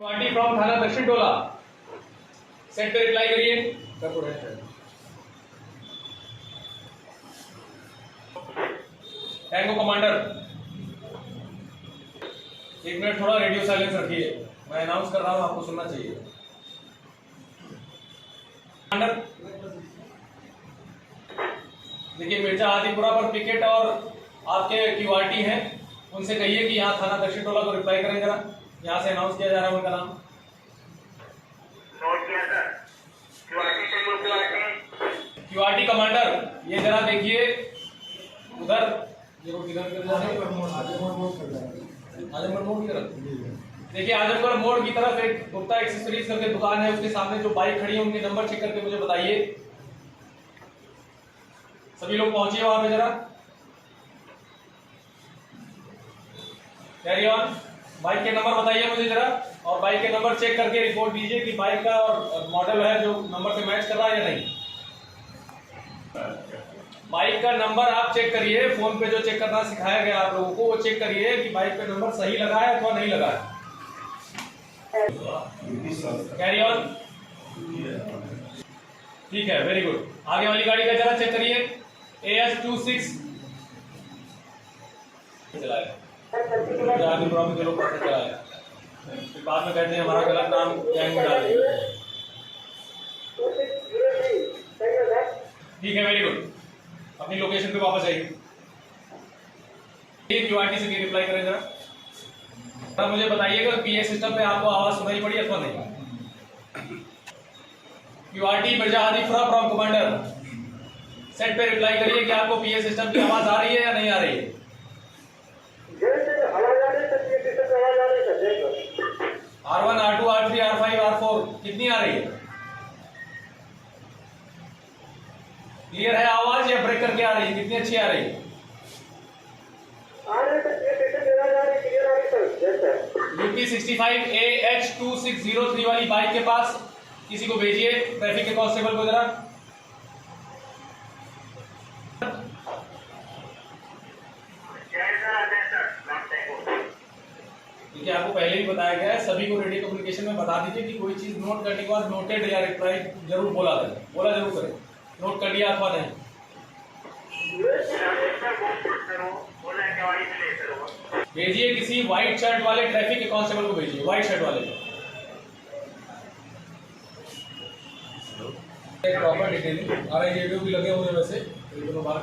Party from थाना दक्षिण टोला set पे रिप्लाई करिए। टैंगो कमांडर, 1 मिनट थोड़ा रेडियो साइलेंस रखिए, मैं अनाउंस कर रहा हूं, आपको सुनना चाहिए। कमांडर देखिए, मिर्जा आदिपुरा पर पिकेट और आपके क्यूआरटी हैं, उनसे कहिए कि यहाँ थाना दक्षिण टोला को रिप्लाई करें जरा। यहाँ से अनाउंस किया जा रहा है उनका नाम। नोट किया सर। क्यूआरटी कमांडर, ये जरा देखिए उधर, देखिए आजमगढ़ मोड़ की तरफ एक गुप्ता एक्सेसरीज करके दुकान है, उसके सामने जो बाइक खड़ी है उनके नंबर चेक करके मुझे बताइए। सभी लोग पहुंचिए वहां पे जरा। Carry on. बाइक के नंबर बताइए मुझे जरा, और बाइक के नंबर चेक करके रिपोर्ट दीजिए कि बाइक का और मॉडल है जो नंबर से मैच कर रहा है या नहीं। बाइक का नंबर आप चेक करिए, फोन पे जो चेक करना सिखाया गया आप लोगों को वो चेक करिए कि बाइक पे नंबर सही लगा है अथवा नहीं लगा है। Carry on. ठीक है, वेरी गुड। आगे वाली गाड़ी का जरा चेक करिए। AS26 चलाया, फिर बाद में कहते हैं हमारा गलत नाम गैंग में डाल दिया। ठीक है, वेरी गुड। अपनी लोकेशन पे वापस आइए। क्यूआरटी से रिप्लाई करें जरा। तब मुझे बताइएगा पीए सिस्टम पे आपको आवाज सुनाई पड़ी अथवा नहीं। QRT Mirza Adipura from commander, set पे रिप्लाई करिए कि आपको पीए सिस्टम की आवाज आ रही है या नहीं आ रही है। R1, R2, R3, R5, R4 कितनी आ रही है? क्लियर है आवाज या ब्रेक करके आ रही है? कितनी अच्छी आ रही है? UP65 AH2603 वाली बाइक के पास किसी को भेजिए, ट्रैफिक के कांस्टेबल को जरा। देखिए, आपको पहले ही बताया गया है, सभी को रेडियो कम्युनिकेशन में बता दीजिए कि कोई चीज नोट करने के बाद नोटेड या रिप्लाई जरूर बोला जरूर करें। नोट कर लिया अथवा नहीं। भेजिए किसी व्हाइट शर्ट वाले ट्रैफिक के कांस्टेबल को भेजिए, व्हाइट शर्ट वाले को। प्रॉपर डिटेलिंग आ रही, रेडियो भी लगे हुए हैं वैसे दोनों बार।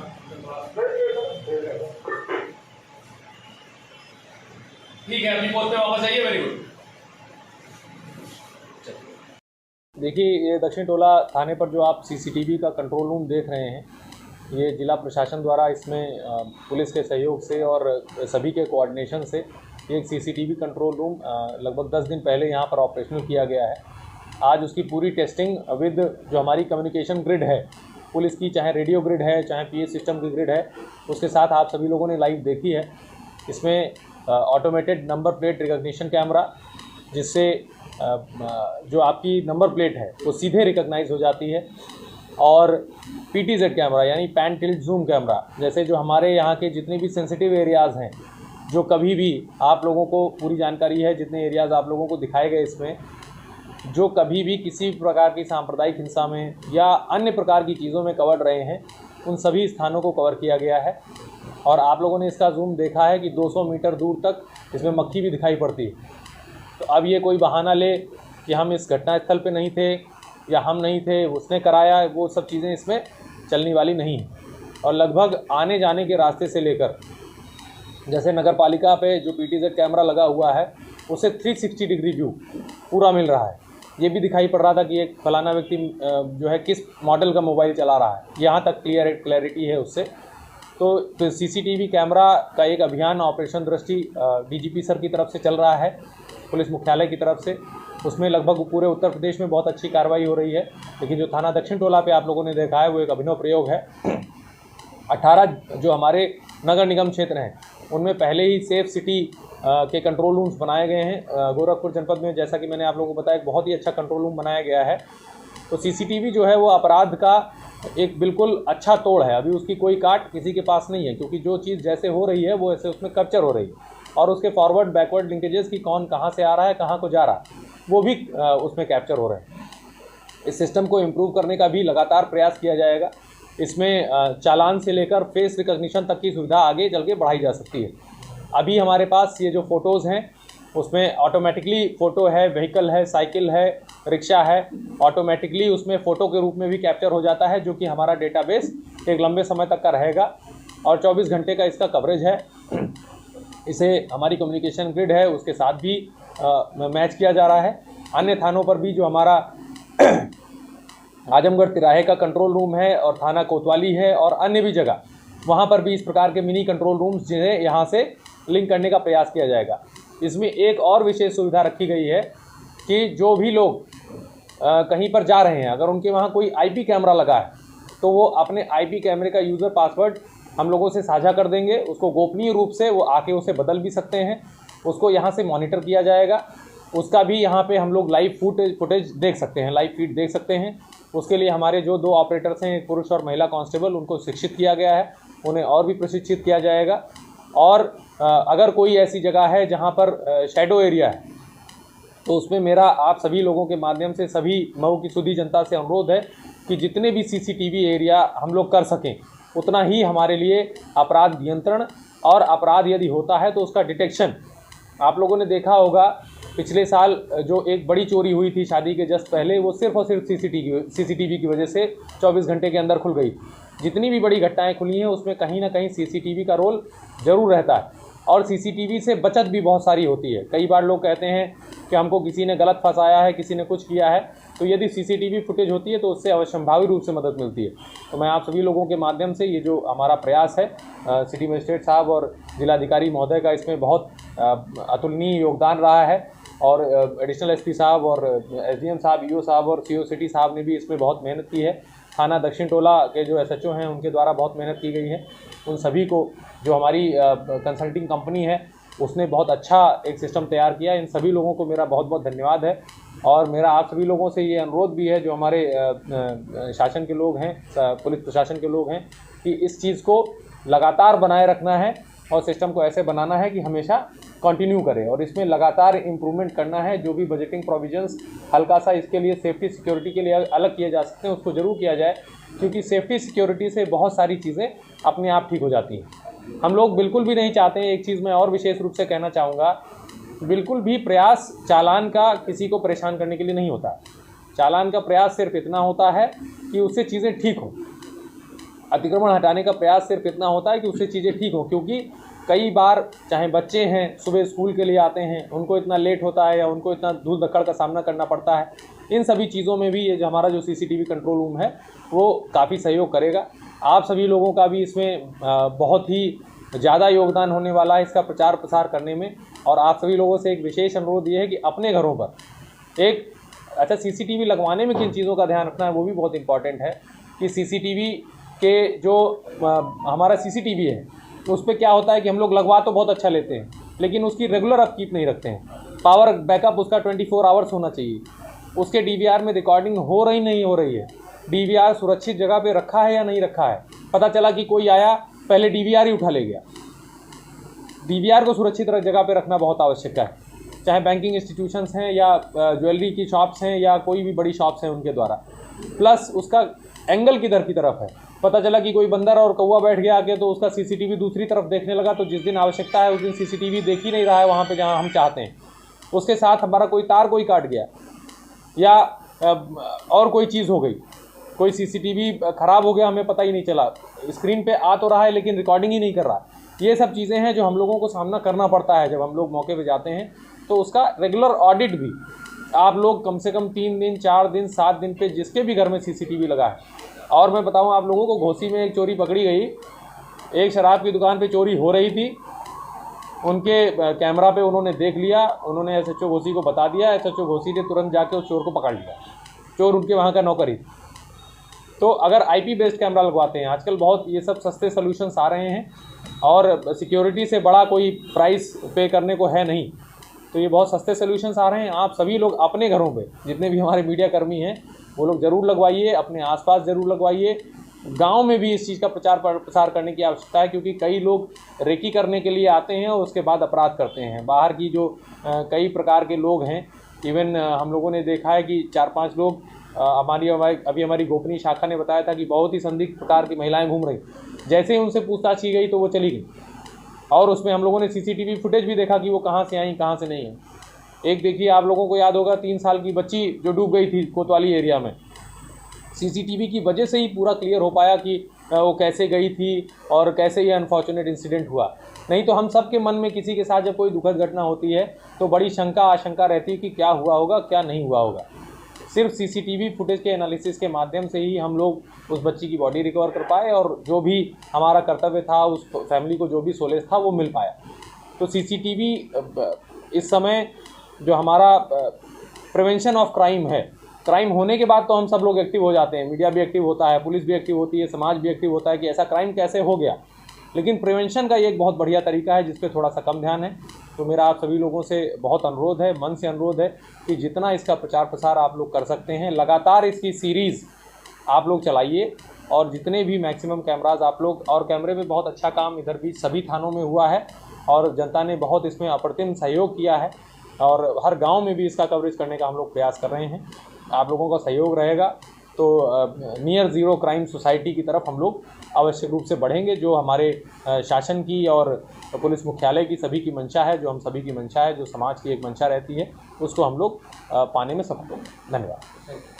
ठीक है, अपनी पोस्ट पे वापस आइए। Very good. देखिए, ये दक्षिण टोला थाने पर जो आप सीसीटीवी का कंट्रोल रूम देख रहे हैं, ये जिला प्रशासन द्वारा इसमें पुलिस के सहयोग से और सभी के कोऑर्डिनेशन से ये एक सीसीटीवी कंट्रोल रूम लगभग 10 दिन पहले यहाँ पर ऑपरेशनल किया गया है। आज उसकी पूरी टेस्टिंग विद जो हमारी कम्युनिकेशन ग्रिड है पुलिस की, चाहे रेडियो ग्रिड है चाहे पीए सिस्टम की ग्रिड है, उसके साथ आप सभी लोगों ने लाइव देखी है। इसमें automated number plate recognition camera, जिससे जो आपकी नंबर प्लेट है वो सीधे रिकग्नाइज हो जाती है, और PTZ कैमरा यानी पैन टिल्ट जूम कैमरा, जैसे जो हमारे यहाँ के जितने भी सेंसिटिव एरियाज़ हैं, जो कभी भी आप लोगों को पूरी जानकारी है, जितने एरियाज़ आप लोगों को दिखाए गए इसमें, जो कभी भी किसी प्रकार की सांप्रदायिक हिंसा में या अन्य प्रकार की चीज़ों में कवर रहे हैं, उन सभी स्थानों को कवर किया गया है। और आप लोगों ने इसका जूम देखा है कि 200 मीटर दूर तक इसमें मक्खी भी दिखाई पड़ती है। तो अब ये कोई बहाना ले कि हम इस घटनास्थल पे नहीं थे या हम नहीं थे, उसने कराया, वो सब चीज़ें इसमें चलने वाली नहीं है। और लगभग आने जाने के रास्ते से लेकर, जैसे नगर पालिका पे जो PTZ कैमरा लगा हुआ है उसे 360 डिग्री व्यू पूरा मिल रहा है। ये भी दिखाई पड़ रहा था कि एक फलाना व्यक्ति जो है किस मॉडल का मोबाइल चला रहा है, यहाँ तक क्लैरिटी है उससे। तो सीसीटीवी कैमरा का एक अभियान ऑपरेशन दृष्टि DGP सर की तरफ से चल रहा है, पुलिस मुख्यालय की तरफ से। उसमें लगभग पूरे उत्तर प्रदेश में बहुत अच्छी कार्रवाई हो रही है। लेकिन जो थाना दक्षिण टोला पे आप लोगों ने देखा है वो एक अभिनव प्रयोग है। 18 जो हमारे नगर निगम क्षेत्र हैं उनमें पहले ही सेफ सिटी के कंट्रोल रूम्स बनाए गए हैं। गोरखपुर जनपद में, जैसा कि मैंने आप लोगों को बताया, एक बहुत ही अच्छा कंट्रोल रूम बनाया गया है। तो सीसीटीवी जो है वो अपराध का एक बिल्कुल अच्छा तोड़ है। अभी उसकी कोई काट किसी के पास नहीं है, क्योंकि जो चीज़ जैसे हो रही है वो ऐसे उसमें कैप्चर हो रही है, और उसके फॉरवर्ड बैकवर्ड लिंकेजेस की कौन कहाँ से आ रहा है, कहाँ को जा रहा है, वो भी उसमें कैप्चर हो रहे हैं। इस सिस्टम को इम्प्रूव करने का भी लगातार प्रयास किया जाएगा। इसमें चालान से लेकर फेस रिकॉग्निशन तक की सुविधा आगे चल के बढ़ाई जा सकती है। अभी हमारे पास ये जो फ़ोटोज़ हैं उसमें ऑटोमेटिकली फ़ोटो है, व्हीकल है, साइकिल है, रिक्शा है, ऑटोमेटिकली उसमें फ़ोटो के रूप में भी कैप्चर हो जाता है, जो कि हमारा डेटाबेस एक लंबे समय तक का रहेगा और 24 घंटे का इसका कवरेज है। इसे हमारी कम्युनिकेशन ग्रिड है उसके साथ भी मैच किया जा रहा है। अन्य थानों पर भी जो हमारा आजमगढ़ तिराहे का कंट्रोल रूम है और थाना कोतवाली है और अन्य भी जगह, वहाँ पर भी इस प्रकार के मिनी कंट्रोल रूम्स जिन्हें यहाँ से लिंक करने का प्रयास किया जाएगा। इसमें एक और विशेष सुविधा रखी गई है कि जो भी लोग कहीं पर जा रहे हैं, अगर उनके वहाँ कोई आईपी कैमरा लगा है तो वो अपने आईपी कैमरे का यूज़र पासवर्ड हम लोगों से साझा कर देंगे। उसको गोपनीय रूप से वो आके उसे बदल भी सकते हैं, उसको यहाँ से मॉनिटर किया जाएगा। उसका भी यहाँ पे हम लोग लाइव फुटेज देख सकते हैं, लाइव फीड देख सकते हैं। उसके लिए हमारे जो 2 ऑपरेटर्स हैं, एक पुरुष और महिला कांस्टेबल, उनको शिक्षित किया गया है, उन्हें और भी प्रशिक्षित किया जाएगा। और अगर कोई ऐसी जगह है जहाँ पर शैडो एरिया है तो उसमें मेरा आप सभी लोगों के माध्यम से सभी मऊ की सुधी जनता से अनुरोध है कि जितने भी सीसीटीवी एरिया हम लोग कर सकें उतना ही हमारे लिए अपराध नियंत्रण और अपराध यदि होता है तो उसका डिटेक्शन। आप लोगों ने देखा होगा पिछले साल जो एक बड़ी चोरी हुई थी शादी के जस्ट पहले, वो सिर्फ और सिर्फ सीसीटीवी की वजह से 24 घंटे के अंदर खुल गई। जितनी भी बड़ी घटनाएं खुली हैं उसमें कहीं ना कहीं सीसीटीवी का रोल ज़रूर रहता है और सीसीटीवी से बचत भी बहुत सारी होती है। कई बार लोग कहते हैं कि हमको किसी ने गलत फंसाया है, किसी ने कुछ किया है, तो यदि सीसीटीवी फुटेज होती है तो उससे अवश्यंभावी रूप से मदद मिलती है। तो मैं आप सभी लोगों के माध्यम से ये जो हमारा प्रयास है, सिटी मजिस्ट्रेट साहब और जिलाधिकारी महोदय का इसमें बहुत अतुलनीय योगदान रहा है और एडिशनल एसपी साहब और एसडीएम साहब, ईओ साहब और सीओ सिटी साहब ने भी इसमें बहुत मेहनत की है। थाना दक्षिण टोला के जो एसएचओ हैं उनके द्वारा बहुत मेहनत की गई है। उन सभी को, जो हमारी कंसल्टिंग कंपनी है उसने बहुत अच्छा एक सिस्टम तैयार किया, इन सभी लोगों को मेरा बहुत बहुत धन्यवाद है। और मेरा आप सभी लोगों से ये अनुरोध भी है, जो हमारे शासन के लोग हैं, पुलिस प्रशासन के लोग हैं, कि इस चीज़ को लगातार बनाए रखना है और सिस्टम को ऐसे बनाना है कि हमेशा कंटिन्यू करें और इसमें लगातार इम्प्रूवमेंट करना है। जो भी बजटिंग प्रोविजंस हल्का सा इसके लिए सेफ्टी सिक्योरिटी के लिए अलग किए जा सकते हैं उसको ज़रूर किया जाए, क्योंकि सेफ्टी सिक्योरिटी से बहुत सारी चीज़ें अपने आप ठीक हो जाती हैं। हम लोग बिल्कुल भी नहीं चाहते हैं, एक चीज़ मैं और विशेष रूप से कहना चाहूँगा, बिल्कुल भी प्रयास चालान का किसी को परेशान करने के लिए नहीं होता। चालान का प्रयास सिर्फ इतना होता है कि उससे चीज़ें ठीक हों। अतिक्रमण हटाने का प्रयास सिर्फ इतना होता है कि उससे चीज़ें ठीक हों, क्योंकि कई बार चाहे बच्चे हैं सुबह स्कूल के लिए आते हैं, उनको इतना लेट होता है या उनको इतना धूल धक्कड़ का सामना करना पड़ता है। इन सभी चीज़ों में भी ये जो हमारा जो सीसीटीवी कंट्रोल रूम है वो काफ़ी सहयोग करेगा। आप सभी लोगों का भी इसमें बहुत ही ज़्यादा योगदान होने वाला है इसका प्रचार प्रसार करने में। और आप सभी लोगों से एक विशेष अनुरोध ये है कि अपने घरों पर एक अच्छा सीसीटीवी लगवाने में किन चीज़ों का ध्यान रखना है वो भी बहुत इम्पॉर्टेंट है। कि सीसीटीवी के जो हमारा सीसीटीवी है उस पर क्या होता है कि हम लोग लगवा तो बहुत अच्छा लेते हैं, लेकिन उसकी रेगुलर अपकीप नहीं रखते हैं। पावर बैकअप उसका 24 आवर्स होना चाहिए। उसके डीवीआर में रिकॉर्डिंग हो रही नहीं हो रही है, डीवीआर सुरक्षित जगह पे रखा है या नहीं रखा है। पता चला कि कोई आया पहले डीवीआर ही उठा ले गया। डीवीआर को सुरक्षित जगह पे रखना बहुत आवश्यक है, चाहे बैंकिंग इंस्टीट्यूशंस हैं या ज्वेलरी की शॉप्स हैं या कोई भी बड़ी शॉप्स हैं उनके द्वारा। प्लस उसका एंगल किधर की तरफ है। पता चला कि कोई बंदर और कौवा बैठ गया आके तो उसका सीसीटीवी दूसरी तरफ देखने लगा, तो जिस दिन आवश्यकता है उस दिन सीसीटीवी देख ही नहीं रहा है वहाँ पे जहाँ हम चाहते हैं। उसके साथ हमारा कोई तार कोई काट गया या और कोई चीज़ हो गई, कोई सीसीटीवी ख़राब हो गया, हमें पता ही नहीं चला, स्क्रीन पे आ तो रहा है लेकिन रिकॉर्डिंग ही नहीं कर रहा। ये सब चीज़ें हैं जो हम लोगों को सामना करना पड़ता है जब हम लोग मौके पे जाते हैं। तो उसका रेगुलर ऑडिट भी आप लोग कम से कम 3 दिन 4 दिन 7 दिन पे जिसके भी घर में सीसीटीवी लगा है। और मैं बताऊं आप लोगों को, घोसी में एक चोरी पकड़ी गई। एक शराब की दुकान पे चोरी हो रही थी, उनके कैमरा पे उन्होंने देख लिया, उन्होंने एसएचओ घोसी को बता दिया, एसएचओ घोसी ने तुरंत जाके उस चोर को पकड़ लिया। चोर उनके वहाँ का नौकर ही। तो अगर आईपी बेस्ड कैमरा लगवाते हैं, आजकल बहुत ये सब सस्ते सोल्यूशंस आ रहे हैं और सिक्योरिटी से बड़ा कोई प्राइस पे करने को है नहीं, तो ये बहुत सस्ते सोल्यूशंस आ रहे हैं। आप सभी लोग अपने घरों पे, जितने भी हमारे मीडिया कर्मी हैं वो लोग ज़रूर लगवाइए, अपने आसपास ज़रूर लगवाइए। गांव में भी इस चीज़ का प्रचार प्रसार करने की आवश्यकता है, क्योंकि कई लोग रेकी करने के लिए आते हैं और उसके बाद अपराध करते हैं। बाहर की जो कई प्रकार के लोग हैं इवन हम लोगों ने देखा है कि 4-5 लोग अभी हमारी गोपनीय शाखा ने बताया था कि बहुत ही संदिग्ध प्रकार की महिलाएं घूम रही। जैसे ही उनसे पूछताछ की गई तो वो चली गई, और उसमें हम लोगों ने सीसीटीवी फुटेज भी देखा कि वो कहाँ से आई कहाँ से नहीं है। एक देखिए, आप लोगों को याद होगा 3 साल की बच्ची जो डूब गई थी कोतवाली एरिया में, सीसीटीवी की वजह से ही पूरा क्लियर हो पाया कि वो कैसे गई थी और कैसे ये अनफॉर्चुनेट इंसिडेंट हुआ। नहीं तो हम सब के मन में किसी के साथ जब कोई दुखद घटना होती है तो बड़ी शंका आशंका रहती है कि क्या हुआ होगा क्या नहीं हुआ होगा। सिर्फ सीसीटीवी फुटेज के एनालिसिस के माध्यम से ही हम लोग उस बच्ची की बॉडी रिकवर कर पाए, और जो भी हमारा कर्तव्य था, उस फैमिली को जो भी सोलेस था वो मिल पाया। तो सीसीटीवी इस समय जो हमारा प्रिवेंशन ऑफ क्राइम है, क्राइम होने के बाद तो हम सब लोग एक्टिव हो जाते हैं, मीडिया भी एक्टिव होता है, पुलिस भी एक्टिव होती है, समाज भी एक्टिव होता है कि ऐसा क्राइम कैसे हो गया, लेकिन प्रिवेंशन का ये एक बहुत बढ़िया तरीका है जिस पे थोड़ा सा कम ध्यान है। तो मेरा आप सभी लोगों से बहुत अनुरोध है, मन से अनुरोध है कि जितना इसका प्रचार प्रसार आप लोग कर सकते हैं, लगातार इसकी सीरीज़ आप लोग चलाइए, और जितने भी मैक्सिमम कैमराज आप लोग, और कैमरे में बहुत अच्छा काम इधर भी सभी थानों में हुआ है, और जनता ने बहुत इसमें अप्रतिम सहयोग किया है, और हर गांव में भी इसका कवरेज करने का हम लोग प्रयास कर रहे हैं। आप लोगों का सहयोग रहेगा तो नियर ज़ीरो क्राइम सोसाइटी की तरफ हम लोग आवश्यक रूप से बढ़ेंगे, जो हमारे शासन की और पुलिस मुख्यालय की सभी की मंशा है, जो हम सभी की मंशा है, जो समाज की एक मंशा रहती है, उसको हम लोग पाने में सफल होंगे। धन्यवाद।